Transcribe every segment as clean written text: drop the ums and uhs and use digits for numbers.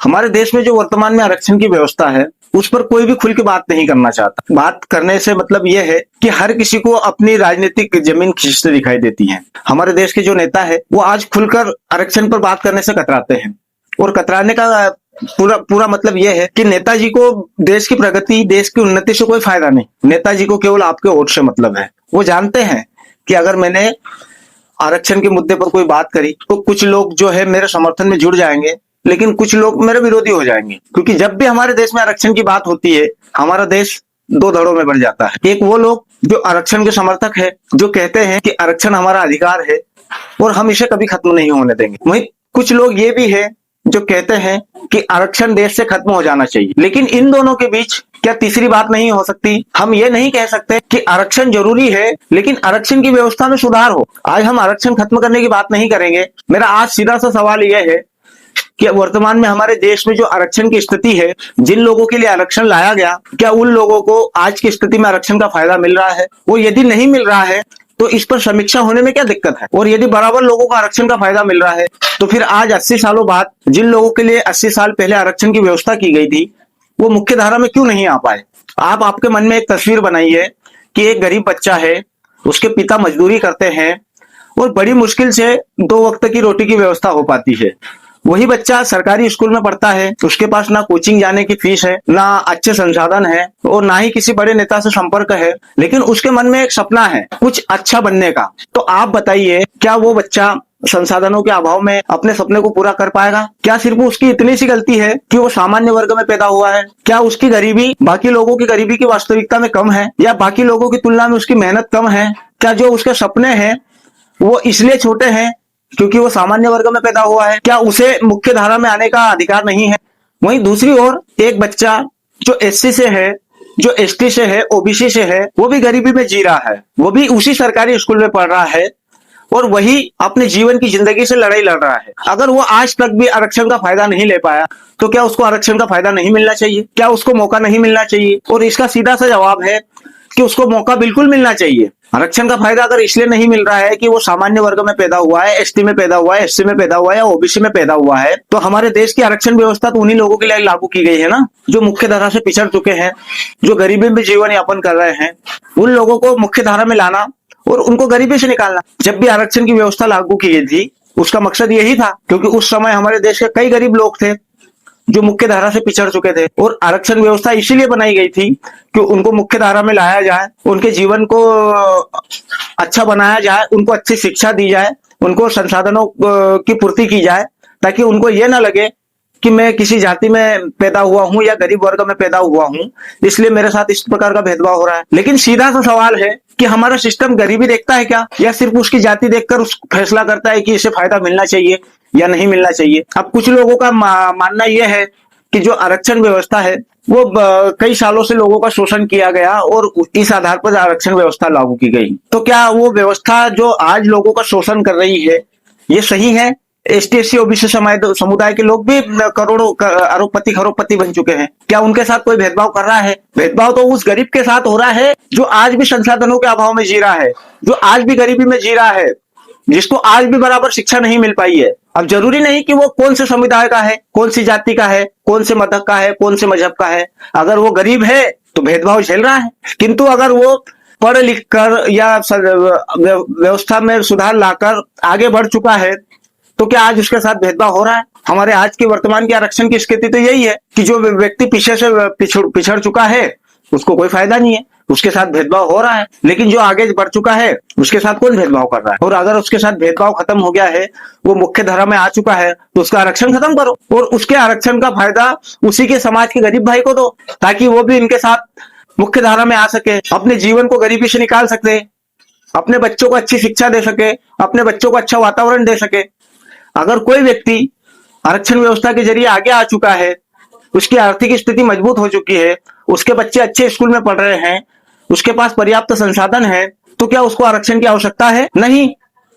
हमारे देश में जो वर्तमान में आरक्षण की व्यवस्था है उस पर कोई भी खुल के बात नहीं करना चाहता। बात करने से मतलब यह है कि हर किसी को अपनी राजनीतिक जमीन खींचते दिखाई देती है। हमारे देश के जो नेता है वो आज खुलकर आरक्षण पर बात करने से कतराते हैं और कतराने का पूरा पूरा मतलब यह है कि नेताजी को देश की प्रगति, देश की उन्नति से कोई फायदा नहीं। नेताजी को केवल आपके वोट से मतलब है। वो जानते हैं कि अगर मैंने आरक्षण के मुद्दे पर कोई बात करी तो कुछ लोग जो है मेरे समर्थन में जुड़ जाएंगे, लेकिन कुछ लोग मेरे विरोधी हो जाएंगे। क्योंकि जब भी हमारे देश में आरक्षण की बात होती है हमारा देश दो धड़ों में बढ़ जाता है। एक वो लोग जो आरक्षण के समर्थक है, जो कहते हैं कि आरक्षण हमारा अधिकार है और हम इसे कभी खत्म नहीं होने देंगे। वहीं कुछ लोग ये भी है जो कहते हैं कि आरक्षण देश से खत्म हो जाना चाहिए। लेकिन इन दोनों के बीच क्या तीसरी बात नहीं हो सकती? हम ये नहीं कह सकते कि आरक्षण जरूरी है लेकिन आरक्षण की व्यवस्था में सुधार हो। आज हम आरक्षण खत्म करने की बात नहीं करेंगे। मेरा आज सीधा सा सवाल यह है कि वर्तमान में हमारे देश में जो आरक्षण की स्थिति है, जिन लोगों के लिए आरक्षण लाया गया, क्या उन लोगों को आज की स्थिति में आरक्षण का फायदा मिल रहा है? वो यदि नहीं मिल रहा है तो इस पर समीक्षा होने में क्या दिक्कत है? और यदि बराबर लोगों को आरक्षण का फायदा मिल रहा है तो फिर आज 80 सालों बाद जिन लोगों के लिए 80 साल पहले आरक्षण की व्यवस्था की गई थी वो मुख्य धारा में क्यों नहीं आ पाए? आप आपके मन में एक तस्वीर बनाइए कि एक गरीब बच्चा है, उसके पिता मजदूरी करते हैं और बड़ी मुश्किल से 2 वक्त की रोटी की व्यवस्था हो पाती है। वही बच्चा सरकारी स्कूल में पढ़ता है, उसके पास ना कोचिंग जाने की फीस है, ना अच्छे संसाधन है और ना ही किसी बड़े नेता से संपर्क है, लेकिन उसके मन में एक सपना है कुछ अच्छा बनने का। तो आप बताइए, क्या वो बच्चा संसाधनों के अभाव में अपने सपने को पूरा कर पाएगा? क्या सिर्फ उसकी इतनी सी गलती है कि वो सामान्य वर्ग में पैदा हुआ है? क्या उसकी गरीबी बाकी लोगों की गरीबी की वास्तविकता में कम है, या बाकी लोगों की तुलना में उसकी मेहनत कम है? क्या जो उसके सपने हैं वो इसलिए छोटे हैं क्योंकि वो सामान्य वर्ग में पैदा हुआ है? क्या उसे मुख्य धारा में आने का अधिकार नहीं है? वहीं दूसरी ओर एक बच्चा जो एससी से है, जो एसटी से है, ओबीसी से है, वो भी गरीबी में जी रहा है, वो भी उसी सरकारी स्कूल में पढ़ रहा है और वही अपने जीवन की जिंदगी से लड़ाई लड़ रहा है। अगर वो आज तक भी आरक्षण का फायदा नहीं ले पाया तो क्या उसको आरक्षण का फायदा नहीं मिलना चाहिए? क्या उसको मौका नहीं मिलना चाहिए? और इसका सीधा सा जवाब है कि उसको मौका बिल्कुल मिलना चाहिए। आरक्षण का फायदा अगर इसलिए नहीं मिल रहा है कि वो सामान्य वर्ग में पैदा हुआ है, एसटी में पैदा हुआ है, एससी में पैदा हुआ है या ओबीसी में पैदा हुआ है, तो हमारे देश की आरक्षण व्यवस्था तो उन्हीं लोगों के लिए लागू की गई है ना, जो मुख्य धारा से पिछड़ चुके हैं, जो गरीबी में जीवन यापन कर रहे हैं। उन लोगों को मुख्य धारा में लाना और उनको गरीबी से निकालना। जब भी आरक्षण की व्यवस्था लागू की गई थी उसका मकसद यही था, क्योंकि उस समय हमारे देश के कई गरीब लोग थे जो मुख्य धारा से पिछड़ चुके थे और आरक्षण व्यवस्था इसीलिए बनाई गई थी कि उनको मुख्य धारा में लाया जाए, उनके जीवन को अच्छा बनाया जाए, उनको अच्छी शिक्षा दी जाए, उनको संसाधनों की पूर्ति की जाए, ताकि उनको ये ना लगे कि मैं किसी जाति में पैदा हुआ हूं या गरीब वर्ग में पैदा हुआ हूं, इसलिए मेरे साथ इस प्रकार का भेदभाव हो रहा है। लेकिन सीधा सा सवाल है कि हमारा सिस्टम गरीबी देखता है क्या, या सिर्फ उसकी जाति देखकर उस फैसला करता है कि इसे फायदा मिलना चाहिए या नहीं मिलना चाहिए? अब कुछ लोगों का मानना यह है कि जो आरक्षण व्यवस्था है वो कई सालों से लोगों का शोषण किया गया और इस आधार पर आरक्षण व्यवस्था लागू की गई। तो क्या वो व्यवस्था जो आज लोगों का शोषण कर रही है ये सही है? एसटी एससी ओबीसी समुदाय के लोग भी करोड़ों अरबपति खरबपति बन चुके हैं। क्या उनके साथ कोई भेदभाव कर रहा है? भेदभाव तो उस गरीब के साथ हो रहा है जो आज भी संसाधनों के अभाव में जी रहा है, जो आज भी गरीबी में जी रहा है, जिसको आज भी बराबर शिक्षा नहीं मिल पाई है। अब जरूरी नहीं कि वो कौन से समुदाय का है, कौन सी जाति का है, कौन से मधक का है, कौन से मजहब का है। अगर वो गरीब है तो भेदभाव झेल रहा है, किंतु अगर वो पढ़ लिख कर या व्यवस्था में सुधार लाकर आगे बढ़ चुका है तो क्या आज उसके साथ भेदभाव हो रहा है? हमारे आज की वर्तमान की आरक्षण की स्थिति तो यही है कि जो व्यक्ति पीछे से पिछड़ चुका है उसको कोई फायदा नहीं है, उसके साथ भेदभाव हो रहा है। लेकिन जो आगे बढ़ चुका है उसके साथ कौन भेदभाव कर रहा है? और अगर उसके साथ भेदभाव खत्म हो गया है, वो मुख्य धारा में आ चुका है, तो उसका आरक्षण खत्म करो और उसके आरक्षण का फायदा उसी के समाज के गरीब भाई को दो, ताकि वो भी इनके साथ मुख्य धारा में आ सके, अपने जीवन को गरीबी से निकाल सके, अपने बच्चों को अच्छी शिक्षा दे सके, अपने बच्चों को अच्छा वातावरण दे सके। अगर कोई व्यक्ति आरक्षण व्यवस्था के जरिए आगे आ चुका है, उसकी आर्थिक स्थिति मजबूत हो चुकी है, उसके बच्चे अच्छे स्कूल में पढ़ रहे हैं, उसके पास पर्याप्त संसाधन है, तो क्या उसको आरक्षण की आवश्यकता है? नहीं।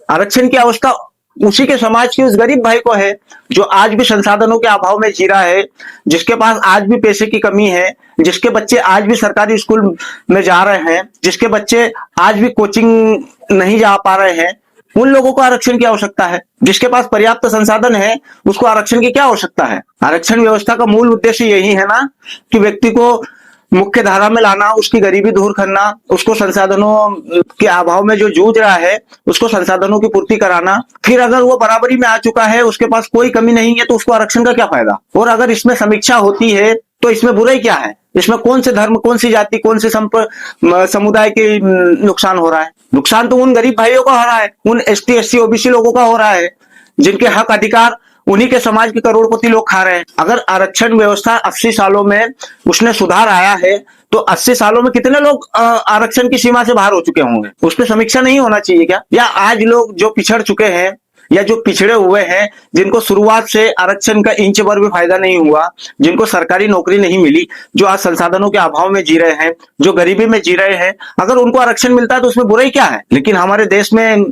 आरक्षण की आवश्यकता उसी के समाज के उस गरीब भाई को है जो आज भी संसाधनों के अभाव में जी रहा है, जिसके पास आज भी पैसे की कमी है, जिसके बच्चे आज भी सरकारी स्कूल में जा रहे हैं, जिसके बच्चे आज भी कोचिंग नहीं जा पा रहे हैं, उन लोगों को आरक्षण की आवश्यकता है। जिसके पास पर्याप्त संसाधन है उसको आरक्षण की क्या आवश्यकता है। आरक्षण व्यवस्था का मूल उद्देश्य यही है ना कि व्यक्ति को मुख्य धारा में लाना, उसकी गरीबी दूर करना, उसको संसाधनों के अभाव में जो जूझ रहा है उसको संसाधनों की पूर्ति कराना। फिर अगर वो बराबरी में आ चुका है, उसके पास कोई कमी नहीं है, तो उसको आरक्षण का क्या फायदा। और अगर इसमें समीक्षा होती है तो इसमें बुराई क्या है। इसमें कौन से धर्म, कौन सी जाति, कौन से समुदाय के नुकसान हो रहा है। नुकसान तो उन गरीब भाइयों का हो रहा है, उन एसटी, एससी, ओबीसी लोगों का हो रहा है जिनके हक अधिकार उन्हीं के समाज के करोड़पति लोग खा रहे हैं। अगर आरक्षण व्यवस्था 80 सालों में उसने सुधार आया है तो 80 सालों में कितने लोग आरक्षण की सीमा से बाहर हो चुके होंगे। उस पर समीक्षा नहीं होना चाहिए क्या। या आज लोग जो पिछड़ चुके हैं या जो पिछड़े हुए हैं, जिनको शुरुआत से आरक्षण का इंच भर भी फायदा नहीं हुआ, जिनको सरकारी नौकरी नहीं मिली, जो आज संसाधनों के अभाव में जी रहे हैं, जो गरीबी में जी रहे हैं, अगर उनको आरक्षण मिलता है तो उसमें बुराई क्या है। लेकिन हमारे देश में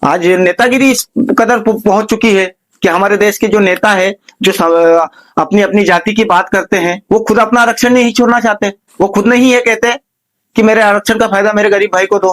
आज नेतागिरी इस कदर पहुंच चुकी है कि हमारे देश के जो नेता है, जो अपनी अपनी जाति की बात करते हैं, वो खुद अपना आरक्षण नहीं छोड़ना चाहते। वो खुद नहीं ये कहते कि मेरे आरक्षण का फायदा मेरे गरीब भाई को दो,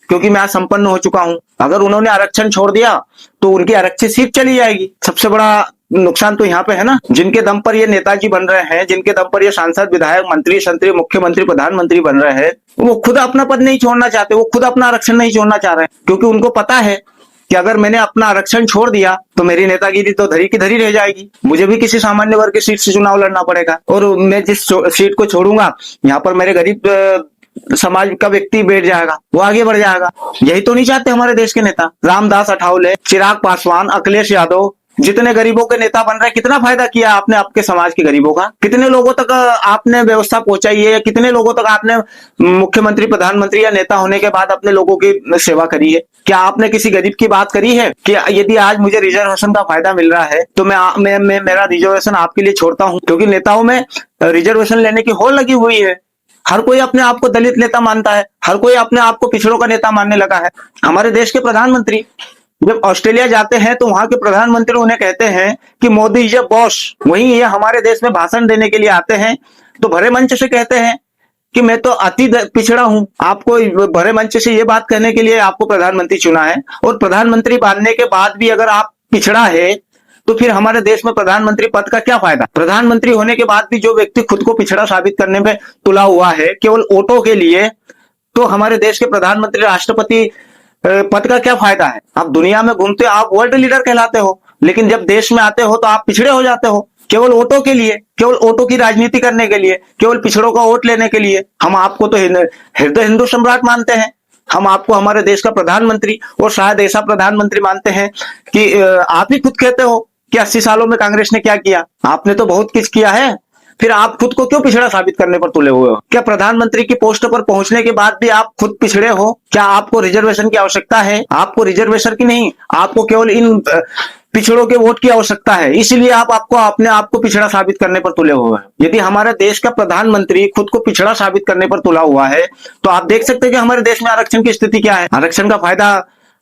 क्योंकि मैं आज संपन्न हो चुका हूं। अगर उन्होंने आरक्षण छोड़ दिया तो उनकी आरक्षित सीट चली जाएगी। सबसे बड़ा नुकसान तो यहाँ पे है ना, जिनके दम पर ये नेताजी बन रहे हैं, जिनके दम पर ये सांसद, विधायक, मंत्री, संतरी, मुख्यमंत्री, प्रधानमंत्री बन रहे हैं, वो खुद अपना पद नहीं छोड़ना चाहते, वो खुद अपना आरक्षण नहीं छोड़ना चाह रहे, क्योंकि उनको पता है कि अगर मैंने अपना आरक्षण छोड़ दिया तो मेरी नेतागिरी तो धरी की धरी रह जाएगी। मुझे भी किसी सामान्य वर्ग की सीट से चुनाव लड़ना पड़ेगा, और मैं जिस सीट को छोड़ूंगा यहाँ पर मेरे गरीब समाज का व्यक्ति बैठ जाएगा, वो आगे बढ़ जाएगा। यही तो नहीं चाहते हमारे देश के नेता। रामदास अठावले, चिराग पासवान, अखिलेश यादव, जितने गरीबों के नेता बन रहे हैं, कितना फायदा किया आपने आपके समाज के गरीबों का। कितने लोगों तक आपने व्यवस्था पहुंचाई है, कितने लोगों तक आपने मुख्यमंत्री, प्रधानमंत्री या नेता होने के बाद अपने लोगों की सेवा करी है। क्या आपने किसी गरीब की बात करी है कि यदि आज मुझे रिजर्वेशन का फायदा मिल रहा है तो मैं मेरा रिजर्वेशन आपके लिए छोड़ता हूं। क्योंकि नेताओं में रिजर्वेशन लेने की होड़ लगी हुई है। हर कोई अपने आप को दलित नेता मानता है, हर कोई अपने आप को पिछड़ों का नेता मानने लगा है। हमारे देश के प्रधानमंत्री जब ऑस्ट्रेलिया जाते हैं तो वहां के प्रधानमंत्री उन्हें कहते हैं कि मोदी इज अ बॉस। वहीं ये हमारे देश में भाषण देने के लिए आते हैं तो भरे मंच से कहते हैं कि मैं तो अति पिछड़ा हूं। आपको भरे मंच से ये बात कहने के लिए आपको प्रधानमंत्री चुना है, और प्रधानमंत्री बनने के बाद भी अगर आप पिछड़ा है तो फिर हमारे देश में प्रधानमंत्री पद का क्या फायदा। प्रधानमंत्री होने के बाद भी जो व्यक्ति खुद को पिछड़ा साबित करने में तुला हुआ है केवल वोटों के लिए, तो हमारे देश के प्रधानमंत्री, राष्ट्रपति पद का क्या फायदा है। आप दुनिया में घूमते, आप वर्ल्ड लीडर कहलाते हो, लेकिन जब देश में आते हो तो आप पिछड़े हो जाते हो, केवल वोटों के लिए, केवल वोटों की राजनीति करने के लिए, केवल पिछड़ों का वोट लेने के लिए। हम आपको तो हृदय हिंदू सम्राट मानते हैं, हम आपको हमारे देश का प्रधानमंत्री और शायद ऐसा प्रधानमंत्री मानते हैं कि आप ही खुद कहते हो कि 80 सालों में कांग्रेस ने क्या किया। आपने तो बहुत कुछ किया है, फिर आप खुद को क्यों पिछड़ा साबित करने पर तुले हुए हो। क्या प्रधानमंत्री की पोस्ट पर पहुंचने के बाद भी आप खुद पिछड़े हो। क्या आपको रिजर्वेशन की आवश्यकता है। आपको रिजर्वेशन की नहीं, आपको केवल इन पिछड़ों के वोट की आवश्यकता है, इसलिए आपको अपने आप को पिछड़ा साबित करने पर तुले हुए हैं। यदि हमारे देश का प्रधानमंत्री खुद को पिछड़ा साबित करने पर तुला हुआ है तो आप देख सकते हैं कि हमारे देश में आरक्षण की स्थिति क्या है। आरक्षण का फायदा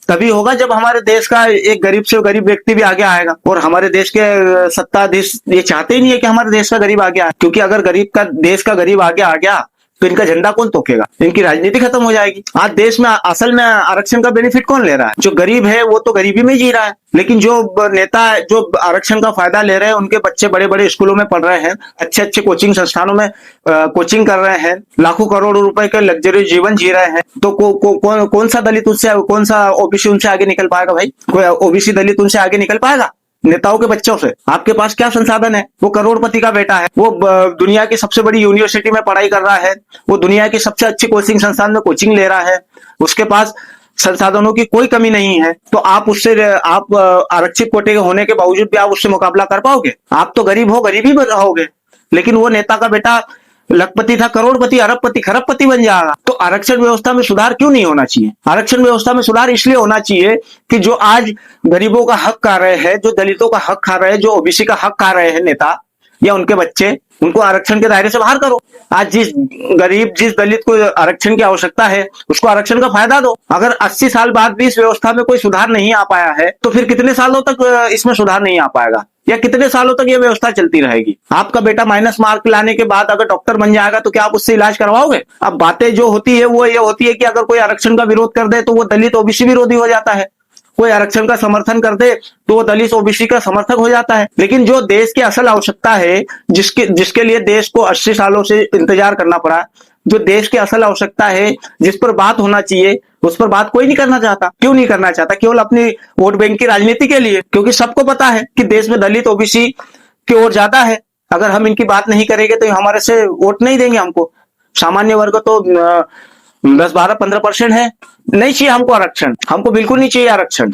तभी होगा जब हमारे देश का एक गरीब से गरीब व्यक्ति भी आगे आएगा, और हमारे देश के सत्ताधीश ये चाहते ही नहीं है कि हमारे देश का गरीब आगे आए, क्योंकि अगर देश का गरीब आगे आ गया तो इनका झंडा कौन तोकेगा, इनकी राजनीति खत्म हो जाएगी। आज देश में असल में आरक्षण का बेनिफिट कौन ले रहा है। जो गरीब है वो तो गरीबी में जी रहा है, लेकिन जो नेता जो आरक्षण का फायदा ले रहे हैं उनके बच्चे बड़े बड़े स्कूलों में पढ़ रहे हैं, अच्छे अच्छे कोचिंग संस्थानों में कोचिंग कर रहे हैं, लाखों करोड़ों रुपए के लग्जरी जीवन जी रहे हैं। तो कौन सा दलित उनसे, कौन सा ओबीसी उनसे आगे निकल पाएगा भाई। कोई ओबीसी दलित उनसे आगे निकल पाएगा नेताओं के बच्चों से। आपके पास क्या संसाधन है। वो करोड़पति का बेटा है, वो दुनिया की सबसे बड़ी यूनिवर्सिटी में पढ़ाई कर रहा है, वो दुनिया की सबसे अच्छी कोचिंग संस्थान में कोचिंग ले रहा है, उसके पास संसाधनों की कोई कमी नहीं है। तो आप उससे, आप आरक्षित कोटे के होने के बावजूद भी आप उससे मुकाबला कर पाओगे। आप तो गरीब हो, गरीबी में रहोगे, लेकिन वो नेता का बेटा लखपति था, करोड़पति, अरबपति, खरबपति बन जाएगा। तो आरक्षण व्यवस्था में सुधार क्यों नहीं होना चाहिए। आरक्षण व्यवस्था में सुधार इसलिए होना चाहिए कि जो आज गरीबों का हक खा रहे हैं, जो दलितों का हक खा रहे हैं, जो ओबीसी का हक खा रहे हैं नेता या उनके बच्चे, उनको आरक्षण के दायरे से बाहर करो। आज जिस गरीब, जिस दलित को आरक्षण की आवश्यकता है उसको आरक्षण का फायदा दो। अगर 80 साल बाद भी इस व्यवस्था में कोई सुधार नहीं आ पाया है तो फिर कितने सालों तक इसमें सुधार नहीं आ पाएगा, या कितने सालों तक ये व्यवस्था चलती रहेगी। आपका बेटा माइनस मार्क लाने के बाद अगर डॉक्टर बन जाएगा तो क्या आप उससे इलाज करवाओगे। अब बातें जो होती है वो ये होती है कि अगर कोई आरक्षण का विरोध कर दे तो वो दलित ओबीसी विरोधी हो जाता है, कोई आरक्षण का समर्थन कर दे तो वो दलित ओबीसी का समर्थक हो जाता है। लेकिन जो देश की असल आवश्यकता है, जिसके लिए देश को 80 सालों से इंतजार करना पड़ा, जो देश की असल आवश्यकता है, जिस पर बात होना चाहिए, उस पर बात कोई नहीं करना चाहता। क्यों नहीं करना चाहता? केवल अपनी वोट बैंक की राजनीति के लिए, क्योंकि सबको पता है कि देश में दलित ओबीसी की ओर ज्यादा है। अगर हम इनकी बात नहीं करेंगे तो हमारे से वोट नहीं देंगे हमको। सामान्य वर्ग तो 10-12-15% है। नहीं चाहिए हमको आरक्षण, हमको बिल्कुल नहीं चाहिए आरक्षण।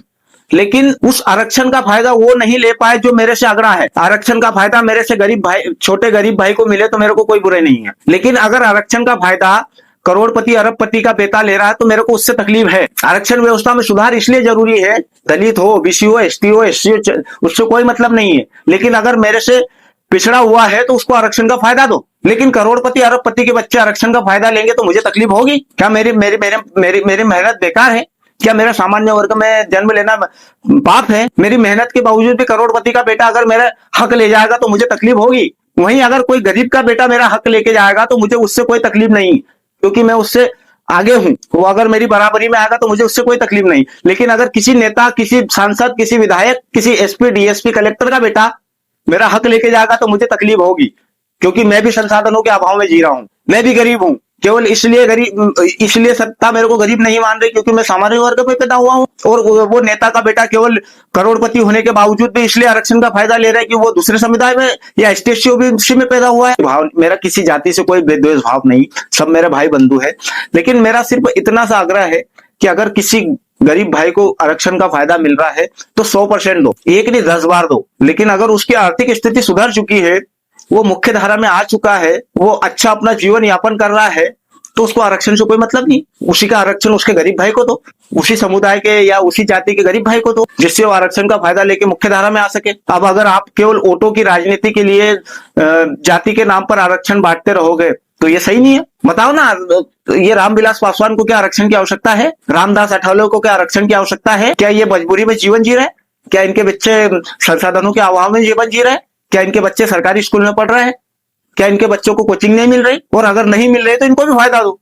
लेकिन उस आरक्षण का फायदा वो नहीं ले पाए जो मेरे से अग्रह है। आरक्षण का फायदा मेरे से गरीब भाई, छोटे गरीब भाई को मिले तो मेरे को कोई बुराई नहीं है। लेकिन अगर आरक्षण का फायदा करोड़पति अरबपति का बेटा ले रहा है तो मेरे को उससे तकलीफ है। आरक्षण व्यवस्था में सुधार इसलिए जरूरी है, दलित हो, ओबीसी हो, एसटी हो, एससी हो, उससे कोई मतलब नहीं है। लेकिन अगर मेरे से पिछड़ा हुआ है तो उसको आरक्षण का फायदा दो। लेकिन करोड़पति अरबपति के बच्चे आरक्षण का फायदा लेंगे तो मुझे तकलीफ होगी क्या? मेरी मेरी मेरी मेरी मेरी मेहनत बेकार है क्या? मेरा सामान्य वर्ग में जन्म लेना पाप है? मेरी मेहनत के बावजूद भी करोड़पति का बेटा अगर मेरा हक ले जाएगा तो मुझे तकलीफ होगी। वहीं अगर कोई गरीब का बेटा मेरा हक लेके जाएगा तो मुझे उससे कोई तकलीफ नहीं, क्योंकि मैं उससे आगे हूं। वो अगर मेरी बराबरी में आएगा तो मुझे उससे कोई तकलीफ नहीं। लेकिन अगर किसी नेता, किसी सांसद, किसी विधायक, किसी एसपी, डीएसपी, कलेक्टर का बेटा मेरा हक लेके जाएगा तो मुझे तकलीफ होगी, क्योंकि मैं भी संसाधनों के अभाव में जी रहा हूं। मैं भी गरीब हूं। केवल इसलिए सत्ता मेरे को गरीब नहीं मान रही क्योंकि मैं सामान्य वर्ग में पैदा हुआ हूं। और वो नेता का बेटा केवल करोड़पति होने के बावजूद भी इसलिए आरक्षण का फायदा ले रहा है कि वो दूसरे समुदाय में या एसटी एससी ओबीसी में पैदा हुआ है। भाव, मेरा किसी जाति से कोई द्वेष भाव नहीं, सब मेरे भाई बंधु है। लेकिन मेरा सिर्फ इतना सा आग्रह है कि अगर किसी गरीब भाई को आरक्षण का फायदा मिल रहा है तो 100% दो, एक नहीं 10 बार दो। लेकिन अगर उसकी आर्थिक स्थिति सुधर चुकी है, वो मुख्य धारा में आ चुका है, वो अच्छा अपना जीवन यापन कर रहा है, तो उसको आरक्षण से कोई मतलब नहीं। उसी का आरक्षण उसके गरीब भाई को दो, उसी समुदाय के या उसी जाति के गरीब भाई को दो, जिससे वो आरक्षण का फायदा लेके मुख्य धारा में आ सके। अब अगर आप केवल वोटों की राजनीति के लिए जाति के नाम पर आरक्षण बांटते रहोगे तो ये सही नहीं है। बताओ ना, ये रामविलास पासवान को क्या आरक्षण की आवश्यकता है? रामदास अठावले को क्या आरक्षण की आवश्यकता है? क्या ये मजबूरी में जीवन जी रहे हैं? क्या इनके बच्चे संसाधनों के अभाव में जीवन जी रहे हैं? क्या इनके बच्चे सरकारी स्कूल में पढ़ रहे हैं? क्या इनके बच्चों को कोचिंग नहीं मिल रही? और अगर नहीं मिल रही तो इनको भी फायदा दो।